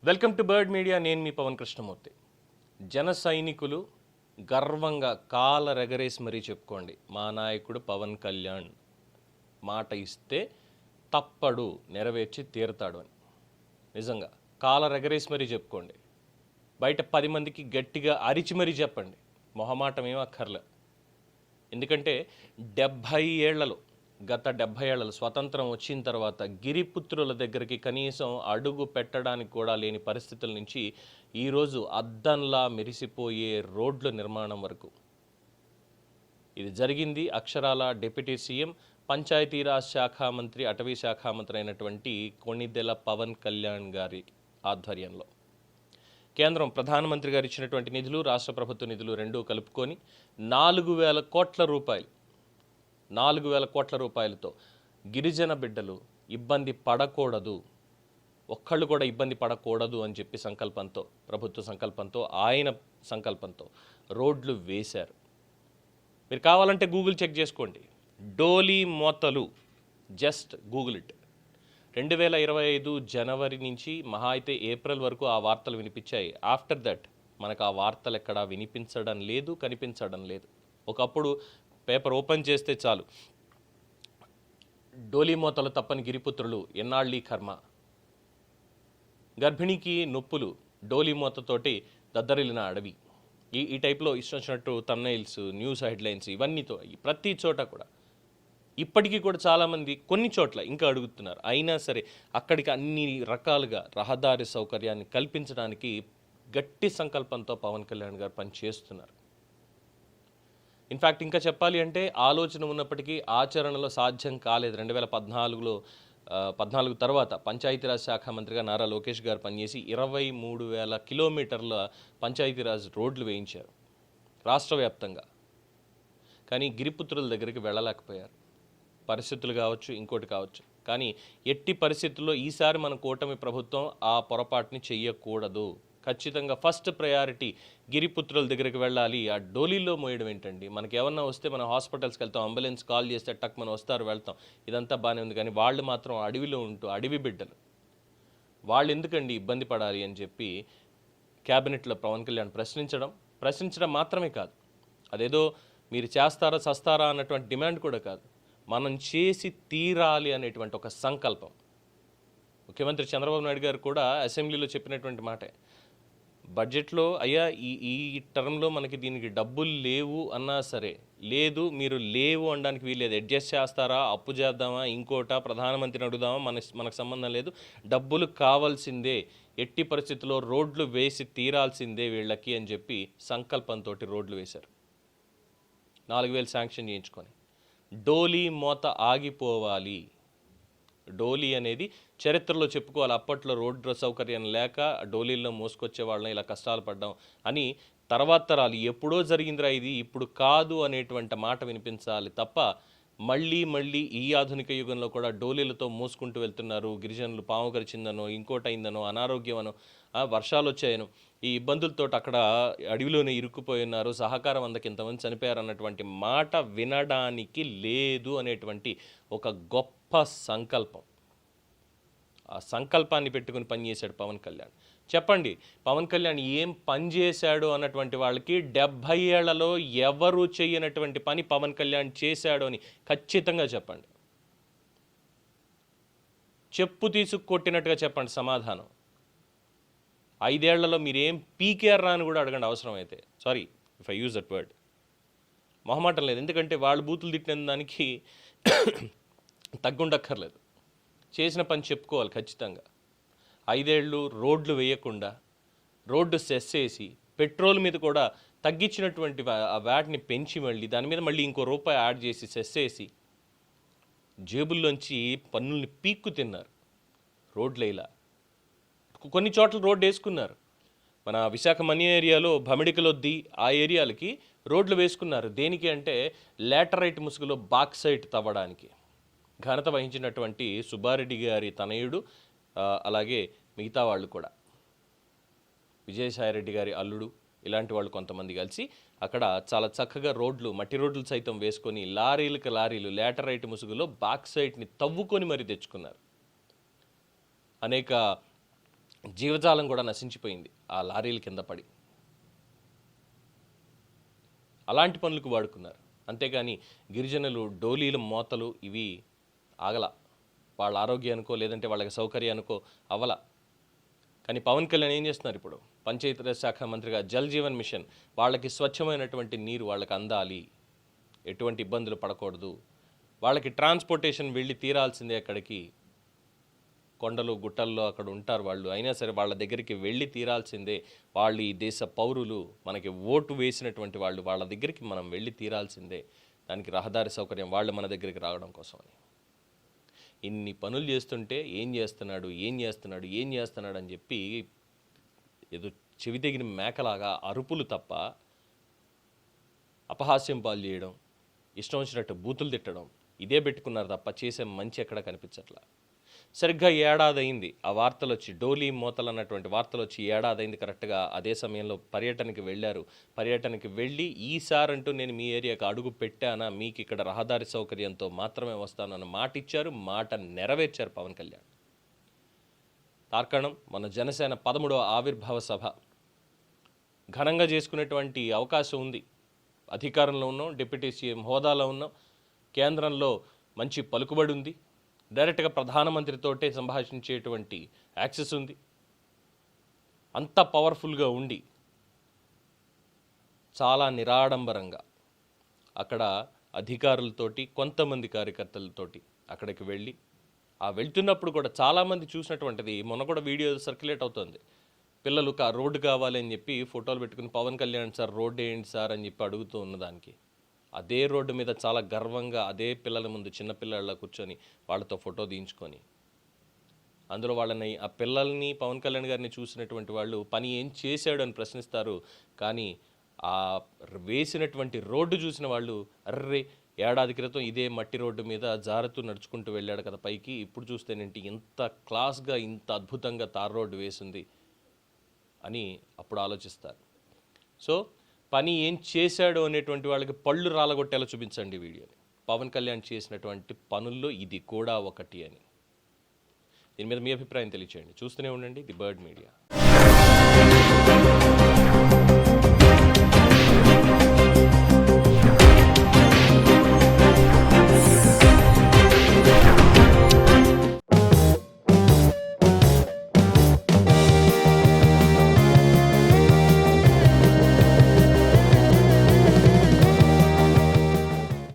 Welcome to bird media. నేను మీ పవన్ కృష్ణమూర్తి. జన సైనికులు గర్వంగా కాలరెగరేసి మరీ చెప్పుకోండి, మా నాయకుడు పవన్ కళ్యాణ్ మాట ఇస్తే తప్పడు, నెరవేర్చి తీరుతాడు అని. నిజంగా కాలరెగరేసి మరీ చెప్పుకోండి. బయట 10 మందికి గట్టిగా అరిచి మరీ చెప్పండి, మొహమాటం ఏం అక్కర్లే. ఎందుకంటే గత 70 ఏళ్లలో స్వతంత్రం వచ్చిన తర్వాత గిరిపుత్రుల దగ్గరికి కనీసం అడుగు పెట్టడానికి కూడా లేని పరిస్థితుల నుంచి ఈరోజు అద్దంలా మెరిసిపోయే రోడ్ల నిర్మాణం వరకు ఇది జరిగింది. అక్షరాల డిప్యూటీ సీఎం, పంచాయతీరాజ్ శాఖ మంత్రి, అటవీ శాఖ మంత్రి అయినటువంటి కొణిదెల పవన్ కళ్యాణ్ గారి ఆధ్వర్యంలో కేంద్రం ప్రధానమంత్రి గారు ఇచ్చినటువంటి నిధులు, రాష్ట్ర ప్రభుత్వ నిధులు రెండూ కలుపుకొని 4,000 కోట్ల రూపాయలు 4,000 కోట్ల రూపాయలతో గిరిజన బిడ్డలు ఇబ్బంది పడకూడదు, ఒక్కళ్ళు కూడా ఇబ్బంది పడకూడదు అని చెప్పి సంకల్పంతో, ప్రభుత్వ సంకల్పంతో, ఆయన సంకల్పంతో రోడ్లు వేశారు. మీరు కావాలంటే గూగుల్ చెక్ చేసుకోండి. డోలీ మోతలు, జస్ట్ గూగుల్ ఇట్. 2025 జనవరి నుంచి మహా అయితే ఏప్రిల్ వరకు ఆ వార్తలు వినిపించాయి. ఆఫ్టర్ దట్ మనకు ఆ వార్తలు ఎక్కడా వినిపించడం లేదు, కనిపించడం లేదు. ఒకప్పుడు పేపర్ ఓపెన్ చేస్తే చాలు, డోలీ మోతలు తప్పని గిరిపుత్రులు ఎన్నాళ్ళీ కర్మ, గర్భిణికి నొప్పులు, డోలీ మోతతోటి దద్దరిల్లిన అడవి, ఈ టైప్లో ఇష్టం వచ్చినట్టు థంబ్నెయిల్స్, న్యూస్ హెడ్లైన్స్ ఇవన్నీతో ప్రతి చోట కూడా ఇప్పటికీ కూడా చాలామంది కొన్ని చోట్ల ఇంకా అడుగుతున్నారు. అయినా సరే అక్కడికి అన్ని రకాలుగా రహదారి సౌకర్యాన్ని కల్పించడానికి గట్టి సంకల్పంతో పవన్ కళ్యాణ్ గారు పనిచేస్తున్నారు. ఇన్ఫ్యాక్ట్ ఇంకా చెప్పాలి అంటే ఆలోచన ఉన్నప్పటికీ ఆచరణలో సాధ్యం కాలేదు. 2014 తర్వాత పంచాయతీరాజ్ శాఖ మంత్రిగా నారా లోకేష్ గారు పనిచేసి 23,000 కిలోమీటర్ల పంచాయతీరాజ్ రోడ్లు వేయించారు రాష్ట్ర వ్యాప్తంగా. కానీ గిరిపుత్రుల దగ్గరికి వెళ్ళలేకపోయారు. పరిస్థితులు కావచ్చు, ఇంకోటి కావచ్చు. కానీ ఎట్టి పరిస్థితుల్లో ఈసారి మన కూటమి ప్రభుత్వం ఆ పొరపాటుని చెయ్యకూడదు. ఖచ్చితంగా ఫస్ట్ ప్రయారిటీ గిరిపుత్రుల దగ్గరికి వెళ్ళాలి. ఆ డోలీలో మోయడం ఏంటండి? మనకి ఏమన్నా వస్తే మనం హాస్పిటల్స్కి వెళ్తాం, అంబులెన్స్ కాల్ చేస్తే టక్ మనం వస్తారు, వెళ్తాం, ఇదంతా బాగానే ఉంది. కానీ వాళ్ళు మాత్రం అడవిలో ఉంటూ, అడవి బిడ్డలు, వాళ్ళు ఎందుకండి ఇబ్బంది పడాలి అని చెప్పి క్యాబినెట్లో పవన్ కళ్యాణ్ ప్రశ్నించడం మాత్రమే కాదు, అదేదో మీరు చేస్తారా చస్తారా అన్నటువంటి డిమాండ్ కూడా కాదు, మనం చేసి తీరాలి అనేటువంటి ఒక సంకల్పం. ముఖ్యమంత్రి చంద్రబాబు నాయుడు గారు కూడా అసెంబ్లీలో చెప్పినటువంటి మాటే, బడ్జెట్లో అయ్యా ఈ టర్మ్లో మనకి దీనికి డబ్బులు లేవు అన్నా సరే, లేదు మీరు లేవు అనడానికి వీల్లేదు, అడ్జస్ట్ చేస్తారా, అప్పు చేద్దామా, ఇంకోట ప్రధానమంత్రిని అడుగుదామా, మనకు సంబంధం లేదు, డబ్బులు కావాల్సిందే, ఎట్టి పరిస్థితుల్లో రోడ్లు వేసి తీరాల్సిందే వీళ్ళకి అని చెప్పి సంకల్పంతో రోడ్లు వేశారు. 4,000 శాంక్షన్ చేయించుకొని డోలీ మోత ఆగిపోవాలి. డోలీ అనేది చరిత్రలో చెప్పుకోవాలి. అప్పట్లో రోడ్డు సౌకర్యం లేక డోలీల్లో మోసుకొచ్చే వాళ్ళని ఇలా కష్టాలు పడ్డాం అని తర్వాత తరాలు ఎప్పుడో జరిగిందిరా ఇది, ఇప్పుడు కాదు అనేటువంటి మాట వినిపించాలి తప్ప మళ్ళీ ఈ ఆధునిక యుగంలో కూడా డోలీలతో మోసుకుంటూ వెళ్తున్నారు. గిరిజనులు పాము కరిచిందనో, ఇంకోటైందనో, అనారోగ్యమనో, వర్షాలు వచ్చాయనో, ఈ ఇబ్బందులతో అక్కడ అడవిలోనే ఇరుక్కుపోయి ఉన్నారు, సహకారం అందకి ఇంతమంది చనిపోయారు అన్నటువంటి మాట వినడానికి లేదు అనేటువంటి ఒక గొప్ప సంకల్పం. ఆ సంకల్పాన్ని పెట్టుకుని పనిచేశాడు పవన్ కళ్యాణ్. చెప్పండి, పవన్ కళ్యాణ్ ఏం పని చేశాడు అన్నటువంటి వాళ్ళకి 70 ఏళ్లలో ఎవరు చేయనటువంటి పని పవన్ కళ్యాణ్ చేశాడు అని ఖచ్చితంగా చెప్పండి. చెప్పు తీసుకు కొట్టినట్టుగా చెప్పండి సమాధానం. 5 ఏళ్లలో మీరేం పీకేఆర్ అని కూడా అడగండి అవసరం అయితే. Sorry if I use that word. మొహమాటం లేదు, ఎందుకంటే వాళ్ళు బూతులు తిట్టిన దానికి తగ్గుండక్కర్లేదు. చేసిన పని చెప్పుకోవాలి ఖచ్చితంగా. 5 ఏళ్ళు రోడ్లు వేయకుండా, రోడ్డు సెస్ చేసి, పెట్రోల్ మీద కూడా తగ్గించినటువంటి వ్యాట్ని పెంచి మళ్ళీ దాని మీద మళ్ళీ ఇంకో రూపాయి యాడ్ చేసి సెస్ చేసి జేబుల్లోంచి పన్నుల్ని పీక్కు తిన్నారు. రోడ్లు ఇలా కొన్ని చోట్ల రోడ్డు వేసుకున్నారు. మన విశాఖ మనీ ఏరియాలో భమిడికలొద్ది ఆ ఏరియాలకి రోడ్లు వేసుకున్నారు. దేనికి అంటే లాటరైట్ ముసుగులో బాక్సైట్ తవ్వడానికి. ఘనత వహించినటువంటి సుబ్బారెడ్డి గారి తనయుడు, అలాగే మిగతా వాళ్ళు కూడా, విజయసాయిరెడ్డి గారి అల్లుడు, ఇలాంటి వాళ్ళు కొంతమంది కలిసి అక్కడ చాలా చక్కగా రోడ్లు, మట్టి రోడ్లు సైతం వేసుకొని లారీలకు లారీలు లాటరైట్ ముసుగులో బాక్సైట్ని తవ్వుకొని మరీ తెచ్చుకున్నారు. అనేక జీవజాలం కూడా నశించిపోయింది ఆ లారీల కింద పడి. అలాంటి పనులకు వాడుకున్నారు. అంతేగాని గిరిజనులు డోలీల మోతలు ఇవి ఆగల. వాళ్ళ ఆరోగ్యానికో లేదంటే వాళ్ళకి సౌకర్యానికో అవల. కానీ పవన్ కళ్యాణ్ ఏం చేస్తున్నారు ఇప్పుడు? పంచాయతీరాజ్ శాఖ మంత్రిగా జల్ జీవన్ మిషన్, వాళ్ళకి స్వచ్ఛమైనటువంటి నీరు వాళ్ళకి అందాలి, ఎటువంటి ఇబ్బందులు పడకూడదు, వాళ్ళకి ట్రాన్స్పోర్టేషన్ వెళ్ళి తీరాల్సిందే. అక్కడికి కొండలు గుట్టల్లో అక్కడ ఉంటారు వాళ్ళు, అయినా సరే వాళ్ళ దగ్గరికి వెళ్ళి తీరాల్సిందే. వాళ్ళు ఈ దేశ పౌరులు, మనకి ఓటు వేసినటువంటి వాళ్ళు, వాళ్ళ దగ్గరికి మనం వెళ్ళి తీరాల్సిందే. దానికి రహదారి సౌకర్యం వాళ్ళు మన దగ్గరికి రావడం కోసమని ఇన్ని పనులు చేస్తుంటే ఏం చేస్తున్నాడు అని చెప్పి ఏదో చెవి తెగిన మేకలాగా అరుపులు తప్ప అపహాస్యం పాలు చేయడం, ఇష్టం వచ్చినట్టు బూతులు తిట్టడం, ఇదే పెట్టుకున్నారు తప్ప చేసే మంచి ఎక్కడ కనిపించట్లా. సరిగ్గా ఏడాది అయింది ఆ వార్తలు వచ్చి, డోలీ మోతలు అన్నటువంటి వార్తలు వచ్చి ఏడాది అయింది కరెక్ట్గా. అదే సమయంలో పర్యటనకి వెళ్ళారు. పర్యటనకి వెళ్ళి ఈసారంటూ నేను మీ ఏరియాకి అడుగు పెట్టానా, మీకు ఇక్కడ రహదారి సౌకర్యంతో మాత్రమే వస్తానన్న మాట ఇచ్చారు, మాట నెరవేర్చారు పవన్ కళ్యాణ్. తార్కాణం మన జనసేన 13వ ఆవిర్భావ సభ ఘనంగా చేసుకునేటువంటి అవకాశం ఉంది. అధికారంలో ఉన్నాం, డిప్యూటీ సీఎం హోదాలో ఉన్నాం, కేంద్రంలో మంచి పలుకుబడి ఉంది, డైరెక్ట్గా ప్రధానమంత్రితోటే సంభాషించేటువంటి యాక్సెస్ ఉంది. అంత పవర్ఫుల్గా ఉండి చాలా నిరాడంబరంగా అక్కడ అధికారులతోటి కొంతమంది కార్యకర్తలతోటి అక్కడికి వెళ్ళి వెళ్తున్నప్పుడు కూడా చాలామంది చూసినటువంటిది, మొన్న కూడా వీడియో సర్క్యులేట్ అవుతుంది. పిల్లలు రోడ్డు కావాలి అని చెప్పి ఫోటోలు పెట్టుకుని పవన్ కళ్యాణ్ సార్ రోడ్డు వేయండి సార్ అని చెప్పి అడుగుతూ ఉన్నదానికి, అదే రోడ్డు మీద చాలా గర్వంగా అదే పిల్లల ముందు చిన్నపిల్లల కూర్చొని వాళ్ళతో ఫోటో తీయించుకొని, అందులో వాళ్ళని ఆ పిల్లల్ని పవన్ కళ్యాణ్ గారిని చూసినటువంటి వాళ్ళు పని ఏం చేశాడు అని ప్రశ్నిస్తారు. కానీ ఆ వేసినటువంటి రోడ్డు చూసిన వాళ్ళు, అర్రే ఏడాది క్రితం ఇదే మట్టి రోడ్డు మీద జారుతూ నడుచుకుంటూ వెళ్ళాడు కదా పైకి, ఇప్పుడు చూస్తేనేంటి ఇంత క్లాస్గా ఇంత అద్భుతంగా తార్ రోడ్డు వేసింది అని అప్పుడు ఆలోచిస్తారు. సో పని ఏం చేశాడు అనేటువంటి వాళ్ళకి పళ్ళు రాలగొట్టేలా చూపించండి వీడియోని. పవన్ కళ్యాణ్ చేసినటువంటి పనుల్లో ఇది కూడా ఒకటి అని. దీని మీద మీ అభిప్రాయం తెలియచేయండి. చూస్తూనే ఉండండి ది బర్డ్ మీడియా.